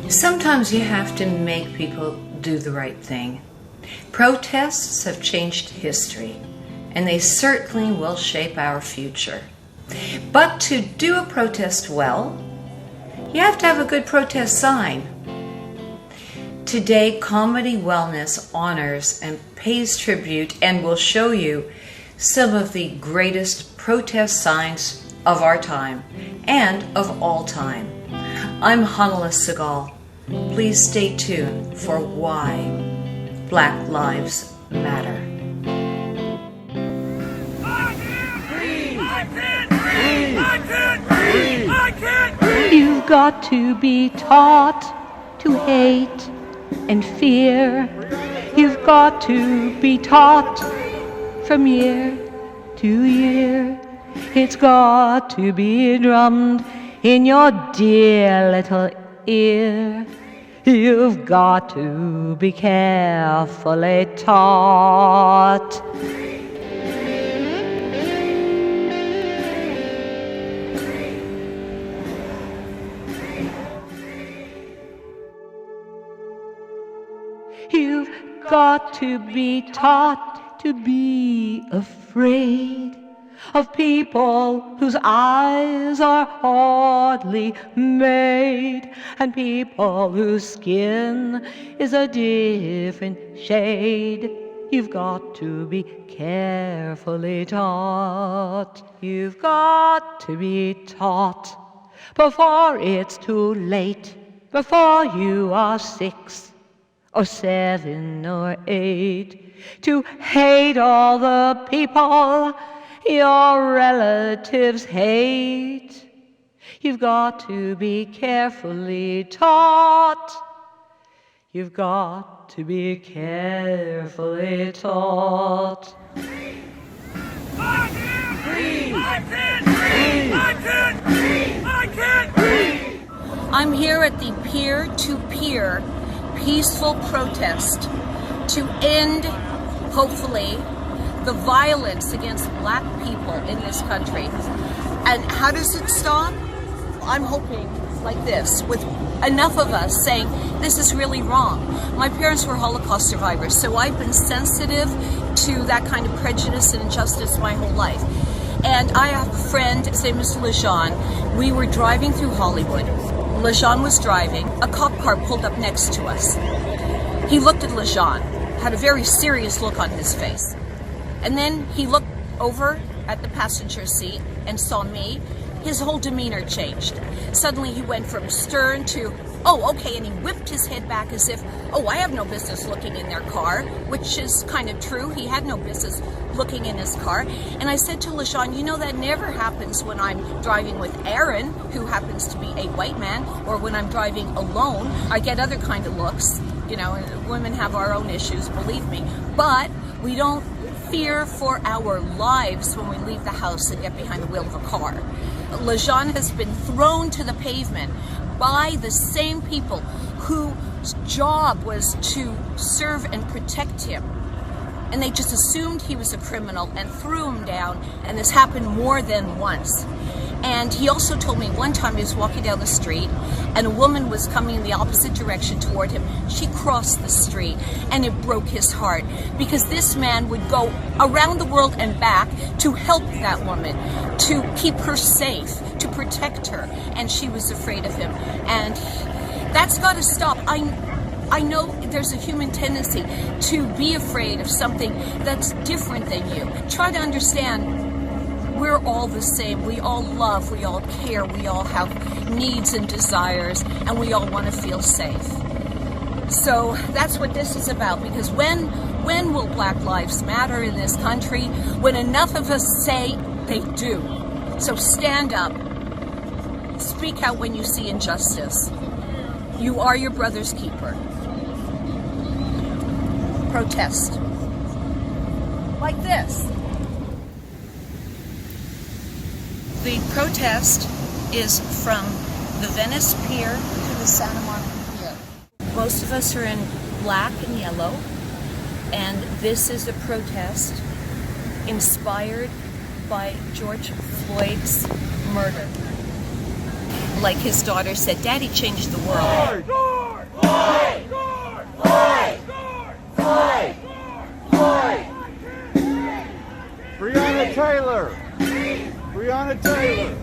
Sometimes you have to make people do the right thing. Protests have changed history, and they certainly will shape our future. But to do a protest well, you have to have a good protest sign. Today, Comedy Wellness honors and pays tribute and will show you some of the greatest protest signs of our time and of all time. I'm Hanala Sagal. Please stay tuned for why Black Lives Matter. You've got to be taught to hate and fear. You've got to be taught from year to year. It's got to be drummed in your dear little ear. You've got to be carefully taught. You've got to be taught to be afraid of people whose eyes are oddly made, and people whose skin is a different shade. You've got to be carefully taught. You've got to be taught before it's too late, before you are 6 or 7 or 8, to hate all the people your relatives hate. You've got to be carefully taught. You've got to be carefully taught. I can't breathe! I can't breathe! I can't breathe! I can't breathe! I'm here at the peer-to-peer peaceful protest to end, hopefully, the violence against black people in this country. And how does it stop? I'm hoping like this, with enough of us saying this is really wrong. My parents were Holocaust survivors, so I've been sensitive to that kind of prejudice and injustice my whole life. And I have a friend, his name is Lejon. We were driving through Hollywood. Lejon was driving. A cop car pulled up next to us. He looked at Lejon, had a very serious look on his face. And then he looked over at the passenger seat and saw me. His whole demeanor changed. Suddenly he went from stern to, oh, okay, and he whipped his head back as if, oh, I have no business looking in their car, which is kind of true. He had no business looking in his car. And I said to Lejon, you know, that never happens when I'm driving with Aaron, who happens to be a white man, or when I'm driving alone. I get other kind of looks. You know, women have our own issues, believe me. But we don't fear for our lives when we leave the house and get behind the wheel of a car. Lejon has been thrown to the pavement by the same people whose job was to serve and protect him. And they just assumed he was a criminal and threw him down, and this happened more than once. And he also told me one time he was walking down the street and a woman was coming in the opposite direction toward him. She crossed the street and it broke his heart because this man would go around the world and back to help that woman, to keep her safe, to protect her, and she was afraid of him. And that's got to stop. I know there's a human tendency to be afraid of something that's different than you. Try to understand we're all the same. We all love, we all care, we all have needs and desires, and we all want to feel safe. So that's what this is about, because when When will Black Lives Matter in this country? When enough of us say they do. So stand up. Speak out when you see injustice. You are your brother's keeper. Protest. Like this. The protest is from the Venice Pier to the Santa Monica Pier. Most of us are in black and yellow, and this is a protest inspired by George Floyd's murder. Like his daughter said, Daddy changed the world. Floyd! Floyd! Floyd! Floyd! Floyd! Breonna Taylor! Breonna Taylor!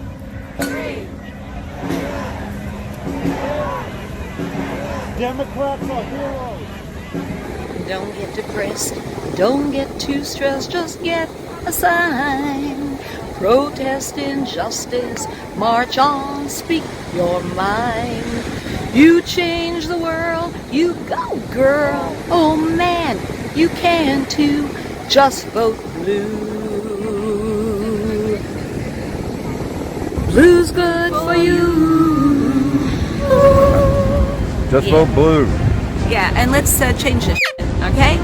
Democrats are heroes! Don't get depressed, don't get too stressed, just get a sign. Protest injustice, march on, speak your mind. You change the world, you go girl. Oh man, you can too, just vote blue. Blue's good for you. Just vote blue. Yeah, and let's change this, okay?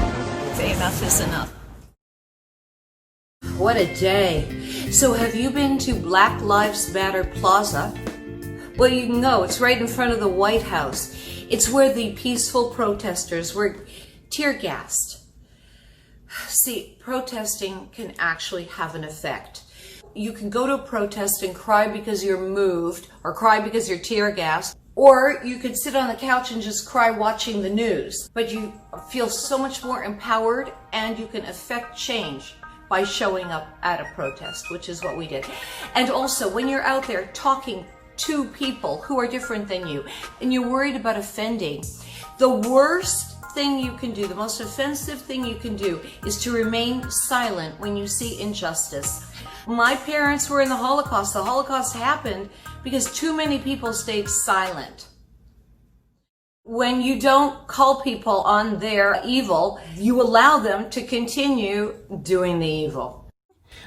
Say enough is enough. What a day. So have you been to Black Lives Matter Plaza? Well, you can go. It's right in front of the White House. It's where the peaceful protesters were tear gassed. See, protesting can actually have an effect. You can go to a protest and cry because you're moved, or cry because you're tear gassed, or you could sit on the couch and just cry watching the news. But you feel so much more empowered, and you can affect change by showing up at a protest, which is what we did. And also, when you're out there talking to people who are different than you, and you're worried about offending, the worst thing you can do, the most offensive thing you can do, is to remain silent when you see injustice. My parents were in the Holocaust. The Holocaust happened because too many people stayed silent. When you don't call people on their evil, you allow them to continue doing the evil.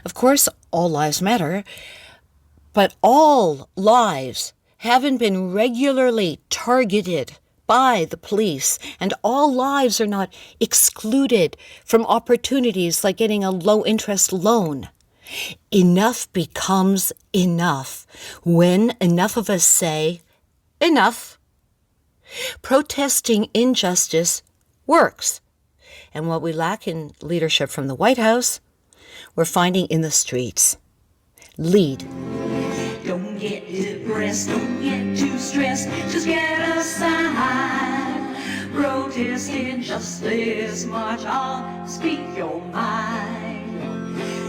Of course, all lives matter, but all lives haven't been regularly targeted by the police, and all lives are not excluded from opportunities like getting a low-interest loan. Enough becomes enough when enough of us say, enough. Protesting injustice works. And what we lack in leadership from the White House, we're finding in the streets. Lead. Don't get depressed, don't get too stressed, just get a sign. Protest injustice, march on, speak your mind.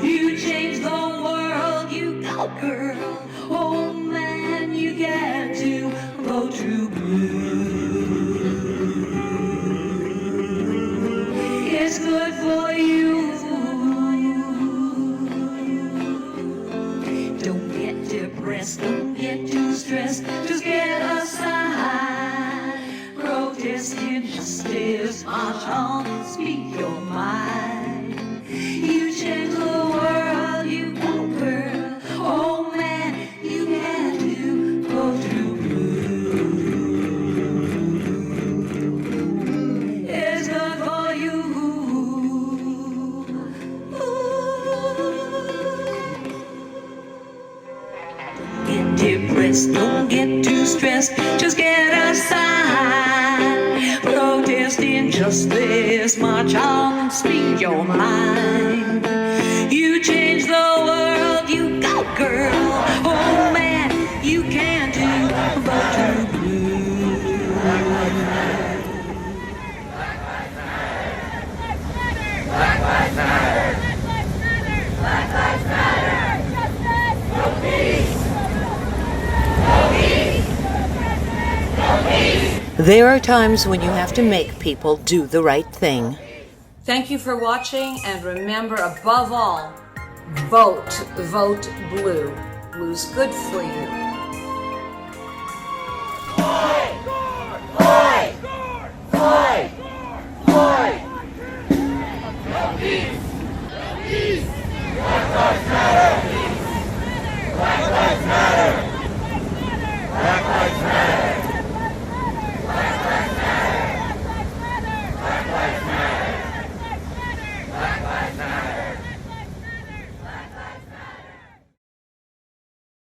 You change the world, you go girl. Oh man, you get to vote to blue. It's good for you. Don't get depressed, don't get too stressed, just get a sign. Protest injustice, march on, speak your mind. You change the world, you go girl. Oh man, you can do, go to blue. It's good for you. Don't get depressed, don't get too stressed, just get a sign. Protest injustice, march on, speak your mind. You change the world, you go girl. Oh man, you can do, vote to blue. Black Lives Matter! Black Lives Matter! Black Lives Matter! Justice! No peace! No peace! No peace! There are times when you have to make people do the right thing. Thank you for watching, and remember, above all, vote blue. Blue's good for you.